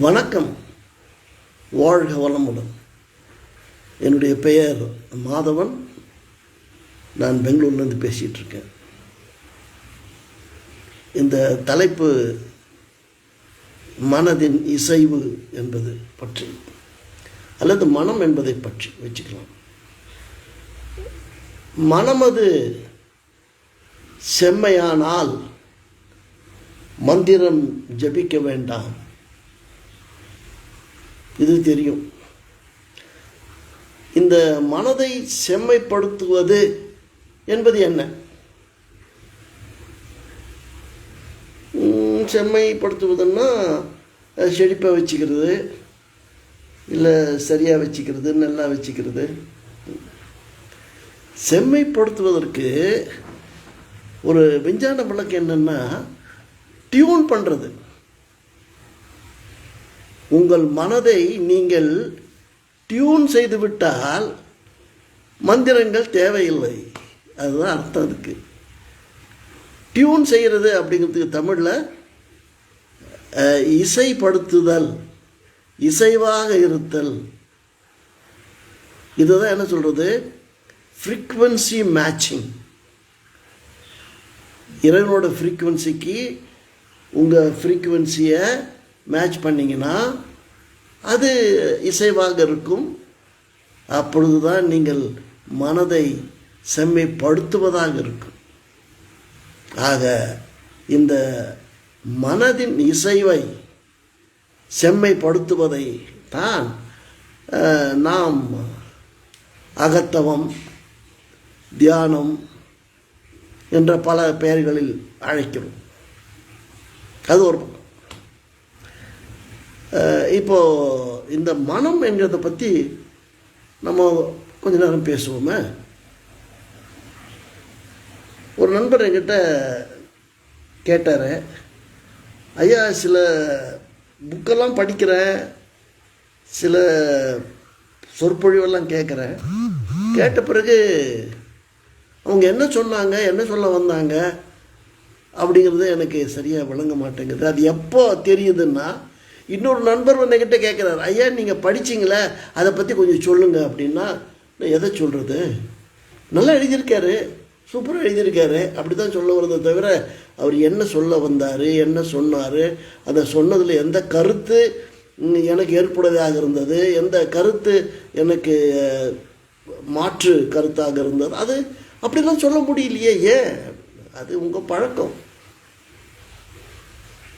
வணக்கம், வாழ்க வளமுடன். என்னுடைய பெயர் மாதவன். நான் பெங்களூர்லேருந்து பேசிகிட்ருக்கேன். இந்த தலைப்பு மனதின் இசைவு என்பது பற்றி அல்லது மனம் என்பதை பற்றி வச்சுக்கலாம். மனமது செம்மையானால் மந்திரம் ஜபிக்க வேண்டாம், இது தெரியும். இந்த மனதை செம்மைப்படுத்துவது என்பது என்ன? செம்மைப்படுத்துவதுன்னா செழிப்பாக வச்சுக்கிறது, இல்லை சரியாக வச்சுக்கிறது, நல்லா வச்சுக்கிறது. செம்மைப்படுத்துவதற்கு ஒரு விஞ்ஞான விளக்கு என்னன்னா, டியூன் பண்ணுறது. உங்கள் மனதை நீங்கள் டியூன் செய்து விட்டால் மந்திரங்கள் தேவையில்லை, அதுதான் அர்த்தம். அதுக்கு டியூன் செய்கிறது அப்படிங்கிறதுக்கு தமிழில் இசைப்படுத்துதல், இசைவாக இருத்தல். இதுதான் என்ன சொல்கிறது, ஃப்ரீக்வன்சி மேட்சிங். இறைவனோட ஃப்ரீக்குவன்சிக்கு உங்கள் ஃப்ரீக்குவன்சியை மேட்ச் பண்ணிங்கன்னா அது இசைவாக இருக்கும். அப்பொழுது தான் நீங்கள் மனதை செம்மைப்படுத்துவதாக இருக்கும். ஆக இந்த மனதின் இசைவை செம்மைப்படுத்துவதை தான் நாம் அகத்தவம், தியானம் என்ற பல பெயர்களில் அழைக்கிறோம். அது ஒரு பக்கம். இப்போது இந்த மனம் என்கிறத பற்றி நம்ம கொஞ்ச நேரம் பேசுவோமே. ஒரு நண்பர் என்கிட்ட கேட்டார், ஐயா சில புக்கெல்லாம் படிக்கிறேன், சில சொற்பொழிவெல்லாம் கேட்குறேன், கேட்ட பிறகு அவங்க என்ன சொன்னாங்க, என்ன சொல்ல வந்தாங்க அப்படிங்கிறது எனக்கு சரியாக விளங்க மாட்டேங்குது. அது எப்போ தெரியுதுன்னா, இன்னொரு நண்பர் வந்து என்கிட்ட கேட்குறாரு, ஐயா நீங்கள் படிச்சிங்களே அதை பற்றி கொஞ்சம் சொல்லுங்கள் அப்படின்னா, நான் எதை சொல்கிறது, நல்லா எழுதியிருக்காரு, சூப்பராக எழுதியிருக்காரு, அப்படி தான் சொல்ல வரதை தவிர அவர் என்ன சொல்ல வந்தார், என்ன சொன்னார், அதை சொன்னதில் எந்த கருத்து எனக்கு ஏற்புடையதாக இருந்தது, எந்த கருத்து எனக்கு மாற்று கருத்தாக இருந்தது, அது அப்படிலாம் சொல்ல முடியலையே. ஏன்? அது உங்கள் பழக்கம்.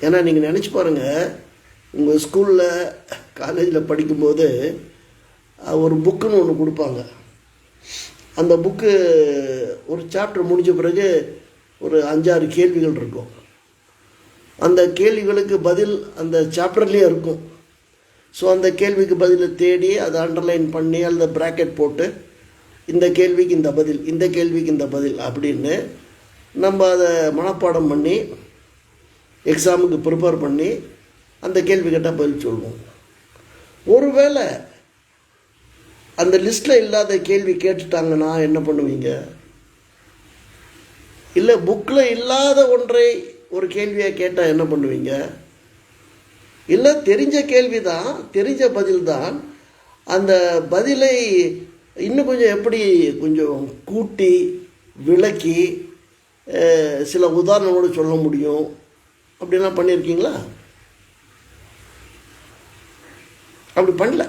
ஏன்னா நீங்கள் நினச்சி பாருங்கள், உங்கள் ஸ்கூலில் காலேஜில் படிக்கும்போது ஒரு புக்குன்னு ஒன்று கொடுப்பாங்க. அந்த புக்கு ஒரு சாப்டர் முடிஞ்ச பிறகு ஒரு 5-6 கேள்விகள் இருக்கும். அந்த கேள்விகளுக்கு பதில் அந்த சாப்டர்லேயே இருக்கும். ஸோ அந்த கேள்விக்கு பதிலை தேடி அதை அண்டர்லைன் பண்ணி அல்லது ப்ராக்கெட் போட்டு இந்த கேள்விக்கு இந்த பதில், இந்த கேள்விக்கு இந்த பதில் அப்படின்னு நம்ம அதை மனப்பாடம் பண்ணி எக்ஸாமுக்கு ப்ரிப்பேர் பண்ணி அந்த கேள்வி கேட்டால் பதில் சொல்லுவோம். ஒருவேளை அந்த லிஸ்ட்டில் இல்லாத கேள்வி கேட்டுட்டாங்கன்னா என்ன பண்ணுவீங்க? இல்லை புக்கில் இல்லாத ஒன்றை ஒரு கேள்வியாக கேட்டால் என்ன பண்ணுவீங்க? இல்லை தெரிஞ்ச கேள்வி தான், தெரிஞ்ச பதில் தான், அந்த பதிலை இன்னும் கொஞ்சம் எப்படி கொஞ்சம் கூட்டி விளக்கி சில உதாரணங்களோடு சொல்ல முடியும் அப்படிலாம் பண்ணியிருக்கீங்களா? அப்படி பண்ணல.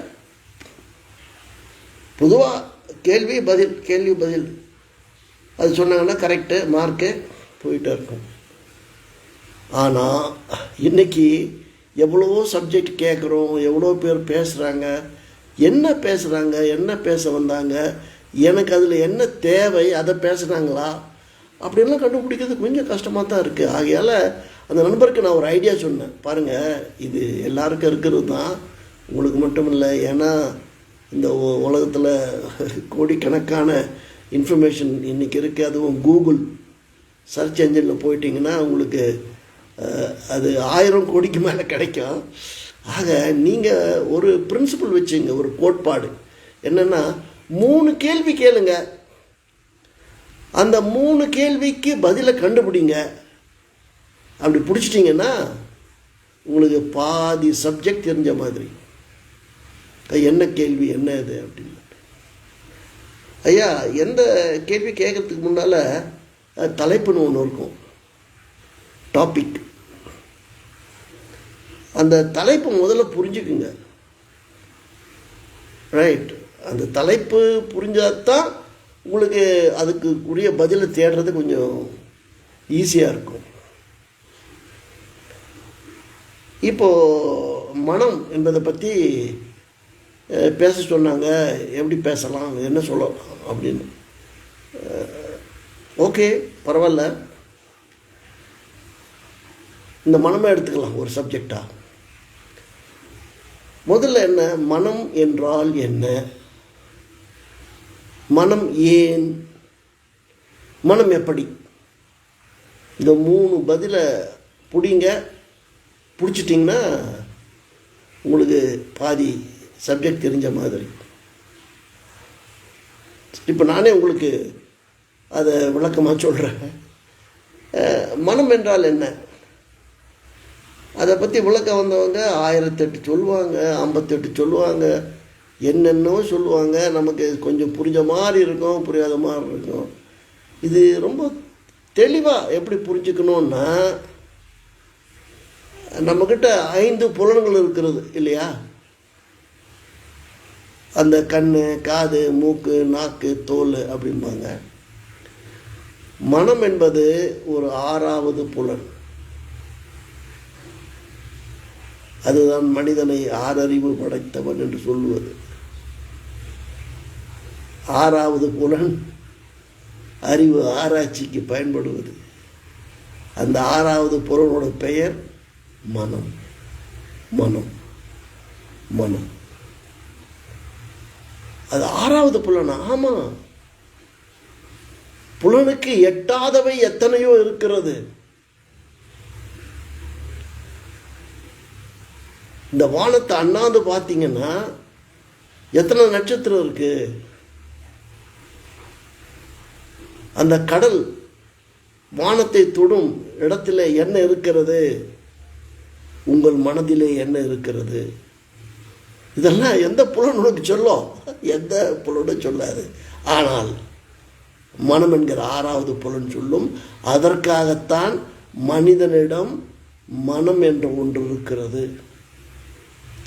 பொதுவாக கேள்வி பதில், கேள்வி பதில் அது சொன்னாங்கன்னா கரெக்டு, மார்க்கு போயிட்டே இருக்கும். ஆனால் இன்றைக்கி எவ்வளோ சப்ஜெக்ட் கேட்குறோம், எவ்வளோ பேர் பேசுகிறாங்க, என்ன பேசுகிறாங்க, என்ன பேச வந்தாங்க, எனக்கு அதில் என்ன தேவை, அதை பேசுகிறாங்களா அப்படின்லாம் கண்டுபிடிக்கிறது கொஞ்சம் கஷ்டமாக தான் இருக்குது. ஆகையால் அந்த நண்பருக்கு நான் ஒரு ஐடியா சொன்னேன், பாருங்கள் இது எல்லாருக்கும் இருக்கிறது தான், உங்களுக்கு மட்டும் இல்லை. ஏன்னா இந்த உலகத்தில் கோடிக்கணக்கான இன்ஃபர்மேஷன் இன்றைக்கி இருக்குது. அதுவும் கூகுள் சர்ச் என்ஜினில் போயிட்டிங்கன்னா உங்களுக்கு அது 1000 கோடிக்கு மேலே கிடைக்கும். ஆக நீங்கள் ஒரு பிரின்சிபல் வச்சுங்க, ஒரு கோட்பாடு என்னென்னா, 3 கேள்வி கேளுங்க, அந்த 3 கேள்விக்கு பதிலை கண்டுபிடிங்க. அப்படி பிடிச்சிட்டிங்கன்னா உங்களுக்கு பாதி சப்ஜெக்ட் தெரிஞ்ச மாதிரி. என்ன கேள்வி, என்ன இது அப்படின்னு. ஐயா, எந்த கேள்வி கேட்கறதுக்கு முன்னால் தலைப்புன்னு ஒன்று இருக்கும், டாபிக். அந்த தலைப்பு முதல்ல புரிஞ்சுக்குங்க. ரைட்? அந்த தலைப்பு புரிஞ்சாதான் உங்களுக்கு அதுக்கு உரிய பதிலை தேடுறது கொஞ்சம் ஈஸியாக இருக்கும். இப்போது மனம் என்பதை பற்றி பேச சொன்னாங்க. எப்படி பேசலாம், என்ன சொல்லலாம் அப்படின்னு. ஓகே, பரவாயில்ல. இந்த மனமே எடுத்துக்கலாம் ஒரு சப்ஜெக்டா. முதல்ல என்ன, மனம் என்றால் என்ன, மனம் ஏன், மனம் எப்படி, இந்த 3 பதிலை பிடிச்சிட்டிங்கன்னா உங்களுக்கு பாதி சப்ஜெக்ட் தெரிஞ்ச மாதிரி. இப்போ நானே உங்களுக்கு அதை விளக்கமாக சொல்கிறேன். மனம் என்றால் என்ன, அதை பற்றி விளக்கம் வந்தவங்க 1008 சொல்லுவாங்க, 58 சொல்லுவாங்க, என்னென்னோ சொல்லுவாங்க. நமக்கு கொஞ்சம் புரிஞ்ச மாதிரி இருக்கும், புரியாத மாதிரி இருக்கும். இது ரொம்ப தெளிவாக எப்படி புரிஞ்சுக்கணுன்னா, நம்மக்கிட்ட 5 புலன்கள் இருக்கிறது இல்லையா? அந்த கண், காது, மூக்கு, நாக்கு, தோல் அப்படிம்பாங்க. மனம் என்பது ஒரு 6வது புலன். அதுதான் மனிதனை 6 அறிவு படைத்தவன் என்று சொல்லுவது. 6வது புலன் அறிவு ஆராய்ச்சிக்கு பயன்படுவது. அந்த 6வது புலனோட பெயர் மனம். மனம் மனம் அது 6வது புலன். ஆமாம், புலனுக்கு எட்டாதவை எத்தனையோ இருக்கிறது. இந்த வானத்தை அண்ணாந்து பார்த்தீங்கன்னா எத்தனை நட்சத்திரம் இருக்கு. அந்த கடல் வானத்தை தொடும் இடத்துல என்ன இருக்கிறது, உங்கள் மனதிலே என்ன இருக்கிறது. இதெல்லாம் எந்த புலன் உனக்கு சொல்லும்? எந்த புலனும் சொல்லாது. ஆனால் மனம் என்கிற 6வது புலன் சொல்லும். அதற்காகத்தான் மனிதனிடம் மனம் என்ற ஒன்று இருக்கிறது.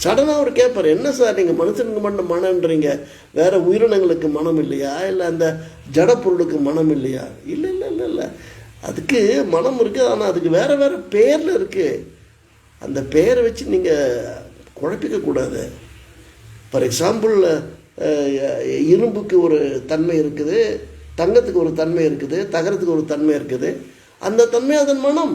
சடனாக அவர் கேட்பார், என்ன சார் நீங்கள் மனுஷனுக்கு மட்டும் மனம்ன்றீங்க, வேற உயிரினங்களுக்கு மனம் இல்லையா, இல்லை அந்த ஜடப்பொருளுக்கு மனம் இல்லையா? இல்லை இல்லை இல்லை இல்லை, அதுக்கு மனம் இருக்குது, ஆனால் அதுக்கு வேறு வேறு பேரில் இருக்குது. அந்த பெயரை வச்சு நீங்கள் குழப்பிக்கக்கூடாது. ஃபார் எக்ஸாம்பிள், இரும்புக்கு ஒரு தன்மை இருக்குது, தங்கத்துக்கு ஒரு தன்மை இருக்குது, தகரத்துக்கு ஒரு தன்மை இருக்குது. அந்த தன்மை அதன் மனம்.